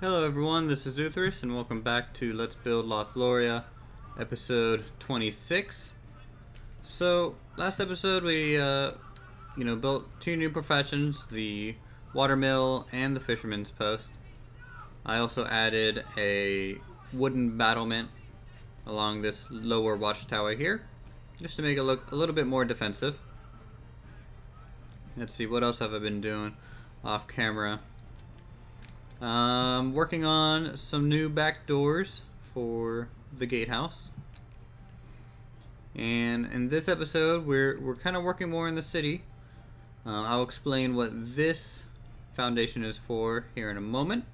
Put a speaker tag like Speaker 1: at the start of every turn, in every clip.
Speaker 1: Hello everyone, this is Uthris and welcome back to Let's Build Lothloria, episode 26. So, last episode we, built two new professions, the watermill and the fisherman's post. I also added a wooden battlement along this lower watchtower here, just to make it look a little bit more defensive. Let's see, what else have I been doing off camera? Working on some new back doors for the gatehouse. And in this episode, we're kind of working more in the city. I'll explain what this foundation is for here in a moment.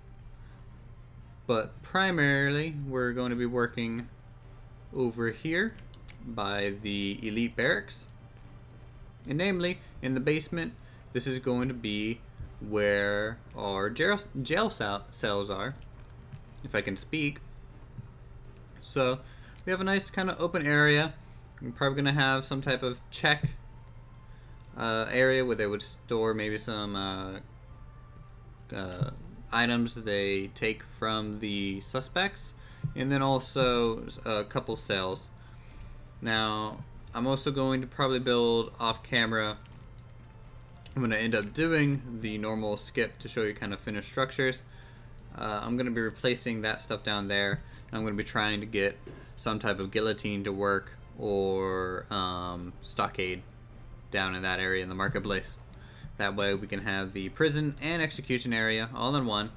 Speaker 1: But primarily, we're going to be working over here by the elite barracks. And namely, in the basement, this is going to be where our jail cells are, if I can speak. So we have a nice kind of open area. We're probably going to have some type of check area where they would store maybe some items they take from the suspects, and then also a couple cells. Now I'm also going to probably build off camera. I'm going to end up doing the normal skip to show you kind of finished structures. I'm going to be replacing that stuff down there. I'm going to be trying to get some type of guillotine to work, or stockade down in that area in the marketplace. That way we can have the prison and execution area all in one.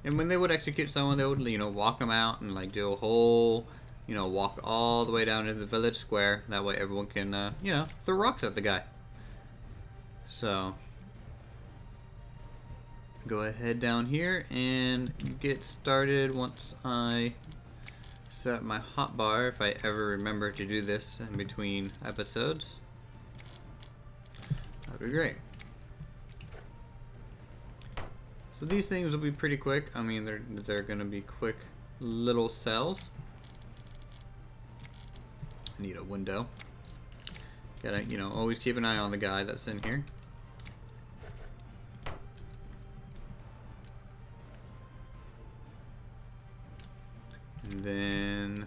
Speaker 1: And when they would execute someone, they would, walk them out and like do a whole, walk all the way down to the village square. That way everyone can, throw rocks at the guy. So go ahead down here and get started once I set up my hotbar, if I ever remember to do this in between episodes. That'd be great. So these things will be pretty quick. I mean, they're gonna be quick little cells. I need a window. Gotta, always keep an eye on the guy that's in here. And then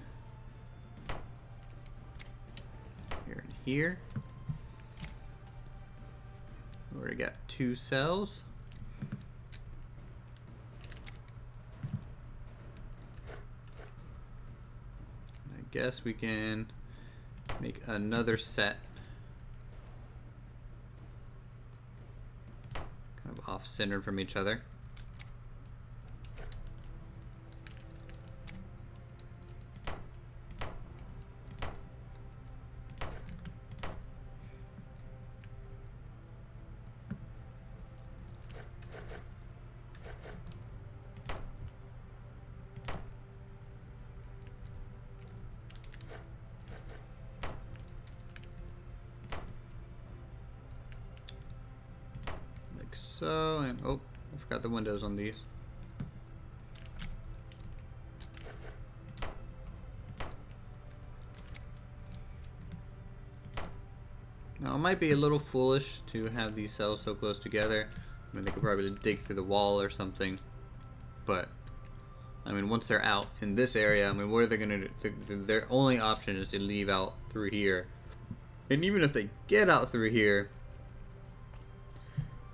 Speaker 1: here and here. We already got two cells. I guess we can make another set kind of off-centered from each other. So, and oh, I forgot the windows on these. Now, it might be a little foolish to have these cells so close together. I mean, they could probably dig through the wall or something. But, I mean, once they're out in this area, I mean, what are they going to do? Their only option is to leave out through here. And even if they get out through here,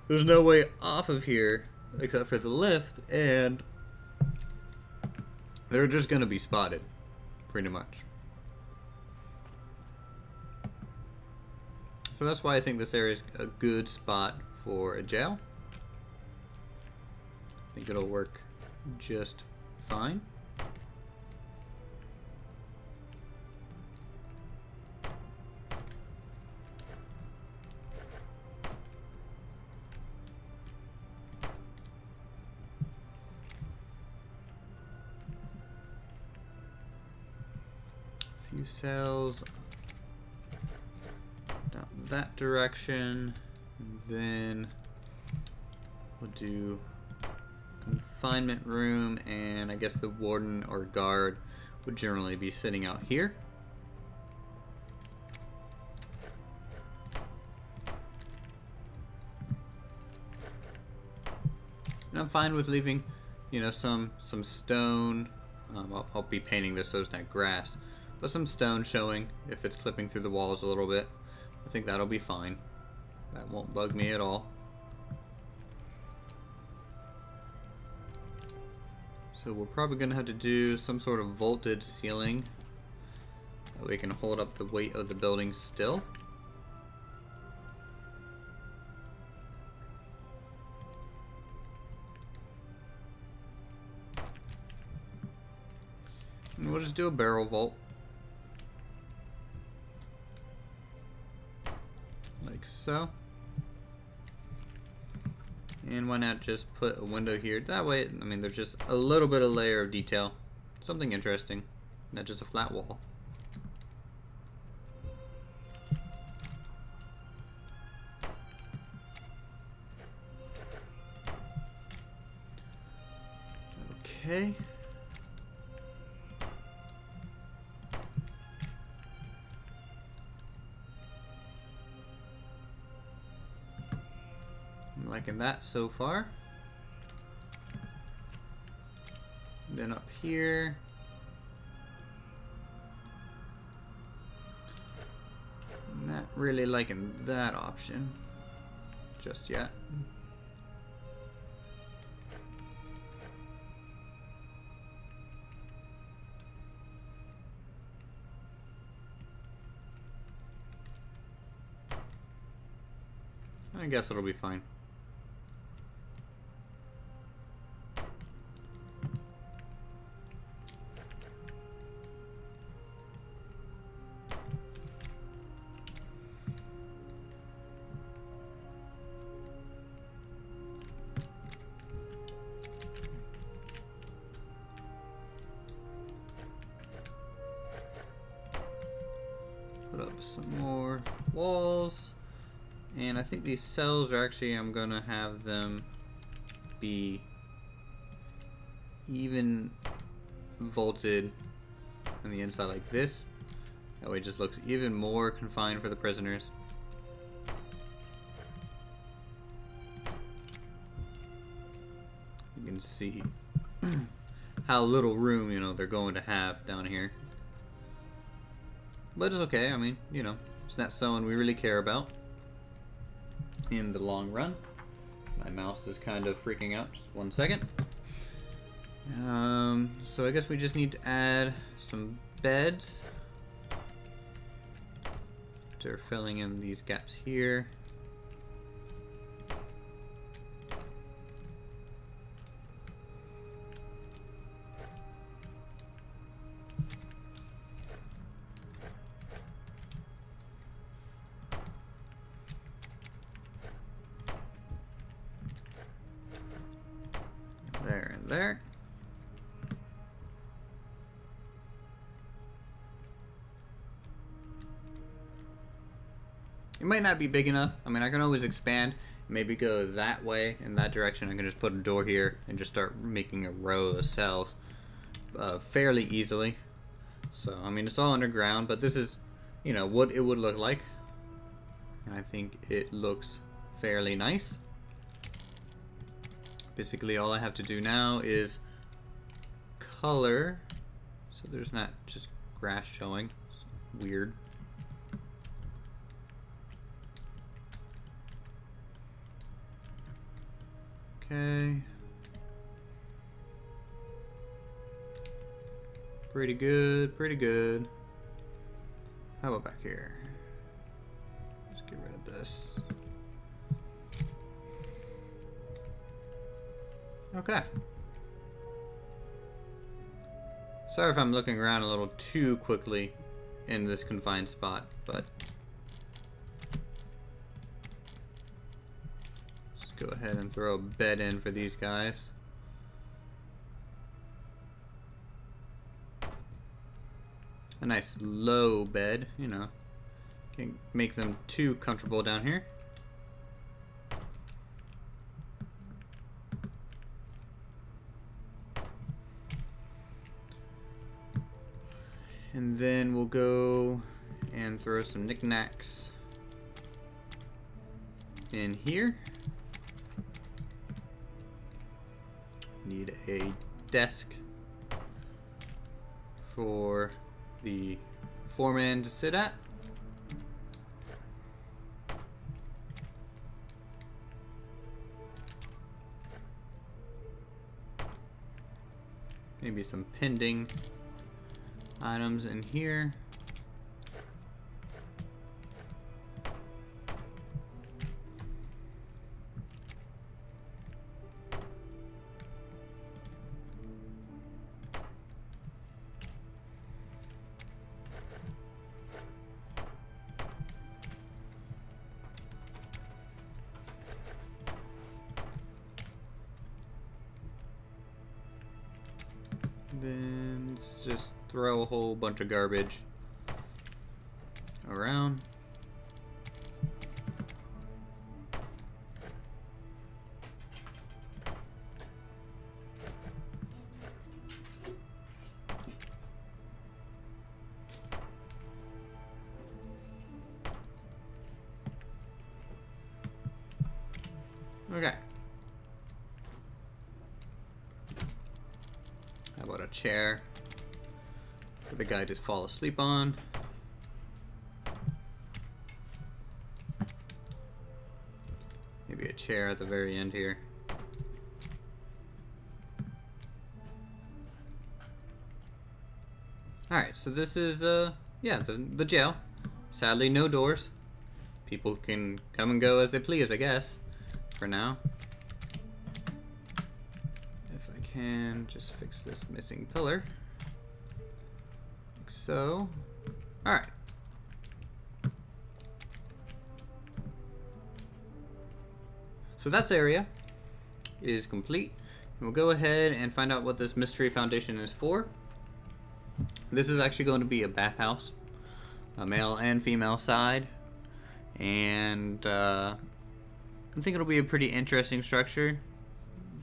Speaker 1: there's no way off of here except for the lift, and they're just going to be spotted, pretty much. So that's why I think this area is a good spot for a jail. I think it'll work just fine. Few cells down that direction, and then we'll do confinement room, and I guess the warden or guard would generally be sitting out here. And I'm fine with leaving you know, some stone. I'll be painting this so it's not grass, but some stone showing if it's clipping through the walls a little bit. I think that'll be fine. That won't bug me at all. So we're probably gonna have to do some sort of vaulted ceiling that we can hold up the weight of the building still. And we'll just do a barrel vault. Like so. And why not just put a window here? That way, I mean, there's just a little bit of layer of detail. Something interesting. Not just a flat wall. Okay. I'm liking that so far. And then up here, not really liking that option just yet. I guess it'll be fine. Put up some more walls. And I think these cells are actually, I'm gonna have them be even vaulted on the inside like this. That way it just looks even more confined for the prisoners. You can see how little room, you know, they're going to have down here. But it's okay, I mean, you know, it's not someone we really care about in the long run. My mouse is kind of freaking out. Just 1 second. So I guess we just need to add some beds. They're filling in these gaps here. There and there. It might not be big enough. I mean, I can always expand, maybe go that way, in that direction. I can just put a door here and just start making a row of cells fairly easily. So, I mean, it's all underground, but this is, you know, what it would look like. And I think it looks fairly nice. Basically, all I have to do now is color, so there's not just grass showing. It's weird. Okay. Pretty good, pretty good. How about back here? Let's get rid of this. Okay. Sorry if I'm looking around a little too quickly in this confined spot, but let's go ahead and throw a bed in for these guys. A nice low bed, you know. Can't make them too comfortable down here. And then we'll go and throw some knickknacks in here. Need a desk for the foreman to sit at. Maybe some pending items in here. Then let's just throw a whole bunch of garbage around. Okay. How about a chair for the guy to fall asleep on? Maybe a chair at the very end here. Alright, so this is yeah, the jail. Sadly, no doors. People can come and go as they please, I guess, for now. If I can just fix this missing pillar. Like so. Alright. So that's area is complete. And we'll go ahead and find out what this mystery foundation is for. This is actually going to be a bathhouse, a male and female side, and I think it'll be a pretty interesting structure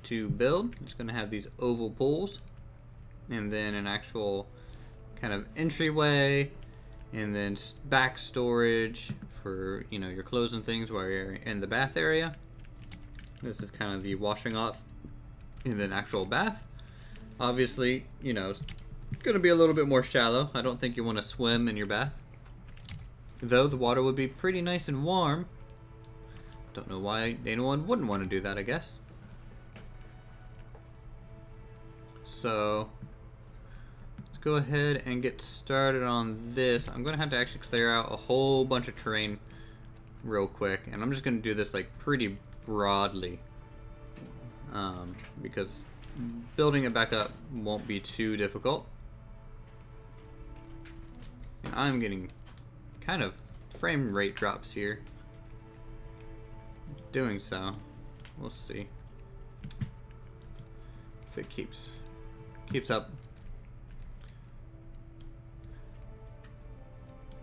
Speaker 1: to build. It's going to have these oval pools, and then an actual kind of entryway, and then back storage for, you know, your clothes and things while you're in the bath area. This is kind of the washing off and then actual bath. Obviously, you know, it's gonna be a little bit more shallow. I don't think you want to swim in your bath, though the water would be pretty nice and warm. Don't know why anyone wouldn't want to do that, I guess. So let's go ahead and get started on this. I'm gonna have to actually clear out a whole bunch of terrain real quick, and I'm just gonna do this like pretty broadly, because building it back up won't be too difficult. And I'm getting kind of frame rate drops here doing so. We'll see if it keeps up.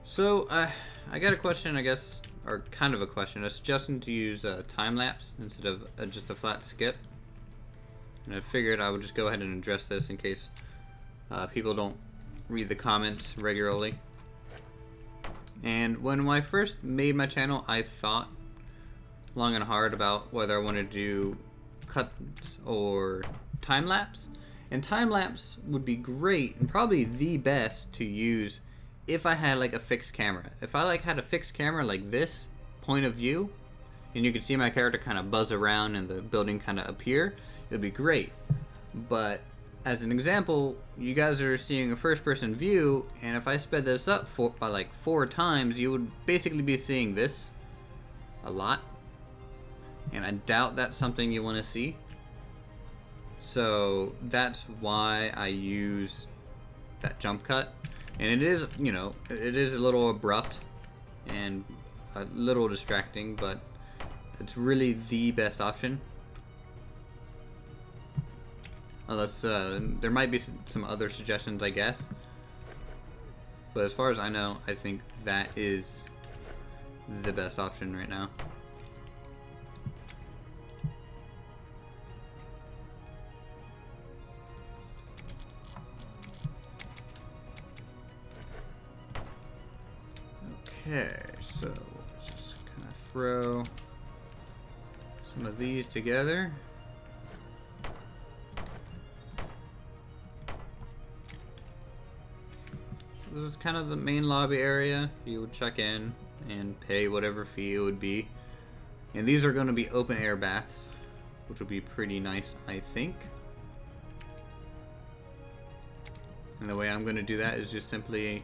Speaker 1: So I got a question, I guess, or kind of a question, a suggestion to use a time lapse instead of just a flat skip. And I figured I would just go ahead and address this in case people don't read the comments regularly. And when I first made my channel, I thought long and hard about whether I wanted to do cuts or time lapse. And time lapse would be great and probably the best to use if I had like a fixed camera. If I like had a fixed camera like this point of view, and you could see my character kind of buzz around and the building kind of appear, it would be great. But as an example, you guys are seeing a first-person view, and if I sped this up by like 4 times, you would basically be seeing this a lot, and I doubt that's something you want to see. So that's why I use that jump cut. And it is, you know, it is a little abrupt and a little distracting, but it's really the best option. Unless there might be some other suggestions, I guess. But as far as I know, I think that is the best option right now. Okay, so let's just kind of throw some of these together. this is kind of the main lobby area. You would check in and pay whatever fee it would be. And these are going to be open air baths, which will be pretty nice, I think. And the way I'm going to do that is just simply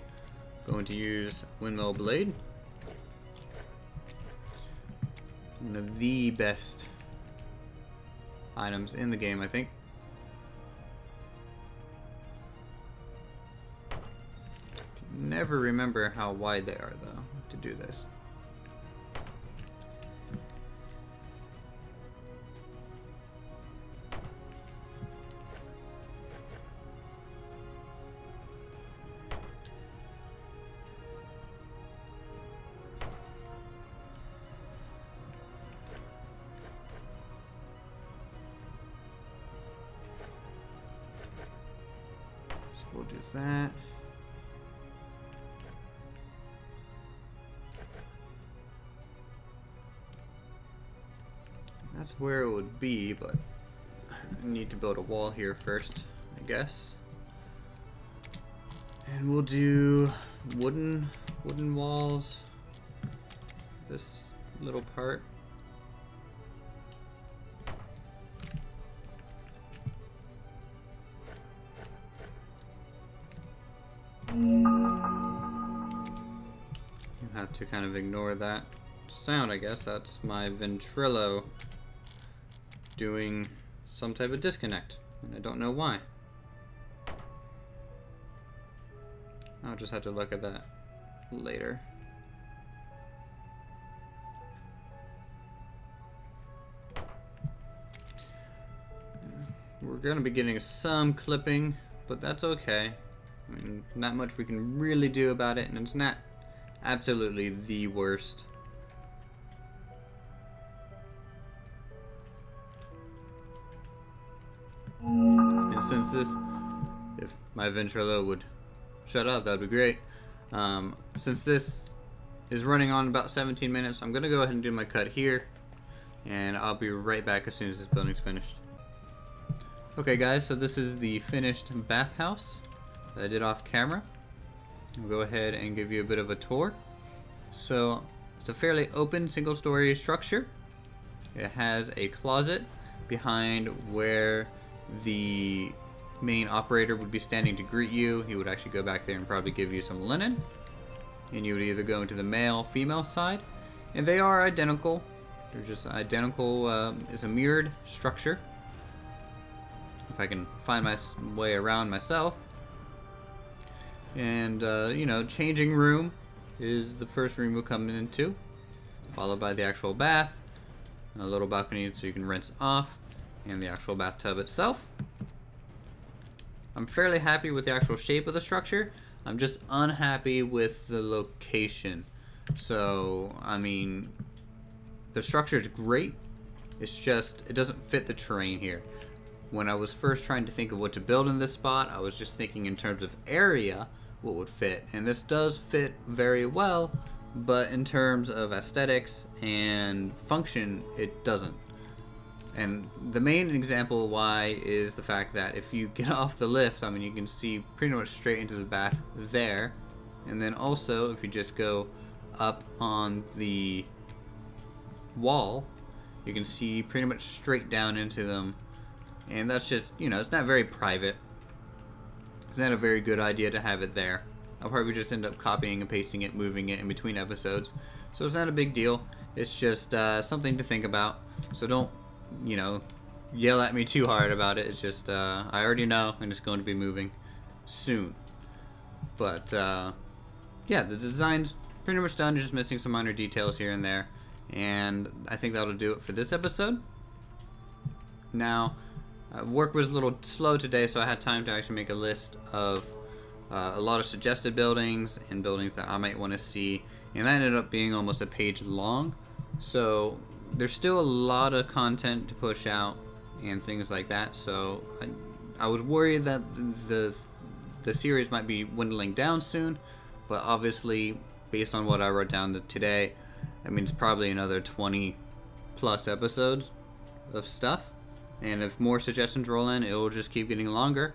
Speaker 1: going to use Windmill Blade. One of the best items in the game, I think. Never remember how wide they are, though, to do this. So we'll do that. That's where it would be, but I need to build a wall here first, I guess. And we'll do wooden walls. This little part. You have to kind of ignore that sound, I guess. That's my ventrilo doing some type of disconnect, and I don't know why. I'll just have to look at that later. We're going to be getting some clipping, but that's okay. I mean, not much we can really do about it, and it's not absolutely the worst. And since this, if my ventrilo would shut up, that would be great. Since this is running on about 17 minutes, I'm going to go ahead and do my cut here, and I'll be right back as soon as this building's finished. Okay guys, so this is the finished bathhouse that I did off camera. I'll go ahead and give you a bit of a tour. So it's a fairly open single-story structure. It has a closet behind where the main operator would be standing to greet you. He would actually go back there and probably give you some linen, and you would either go into the male female side, and they are identical. They're just identical. It's a mirrored structure, if I can find my way around myself. And you know, changing room is the first room we'll come into, followed by the actual bath, and a little balcony so you can rinse off, and the actual bathtub itself. I'm fairly happy with the actual shape of the structure. I'm just unhappy with the location. So, I mean, the structure is great. It's just, it doesn't fit the terrain here. When I was first trying to think of what to build in this spot, I was just thinking in terms of area, what would fit. And this does fit very well, but in terms of aesthetics and function, it doesn't. And the main example why is the fact that if you get off the lift, I mean, you can see pretty much straight into the bath there. And then also, if you just go up on the wall, you can see pretty much straight down into them. And that's just, you know, it's not very private. It's not a very good idea to have it there. I'll probably just end up copying and pasting it, moving it in between episodes. So it's not a big deal. It's just something to think about. So don't, you know, yell at me too hard about it. It's just, I already know, and it's going to be moving soon. But, yeah, the design's pretty much done. Just missing some minor details here and there. And I think that'll do it for this episode. Now, work was a little slow today, so I had time to actually make a list of a lot of suggested buildings and buildings that I might want to see. And that ended up being almost a page long. So there's still a lot of content to push out and things like that. So I was worried that the series might be dwindling down soon, but obviously based on what I wrote down today, I mean, it's probably another 20 plus episodes of stuff. And if more suggestions roll in, it will just keep getting longer.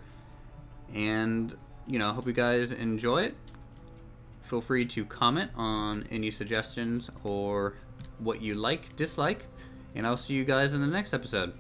Speaker 1: And, you know, I hope you guys enjoy it. Feel free to comment on any suggestions or what you like, dislike, and I'll see you guys in the next episode.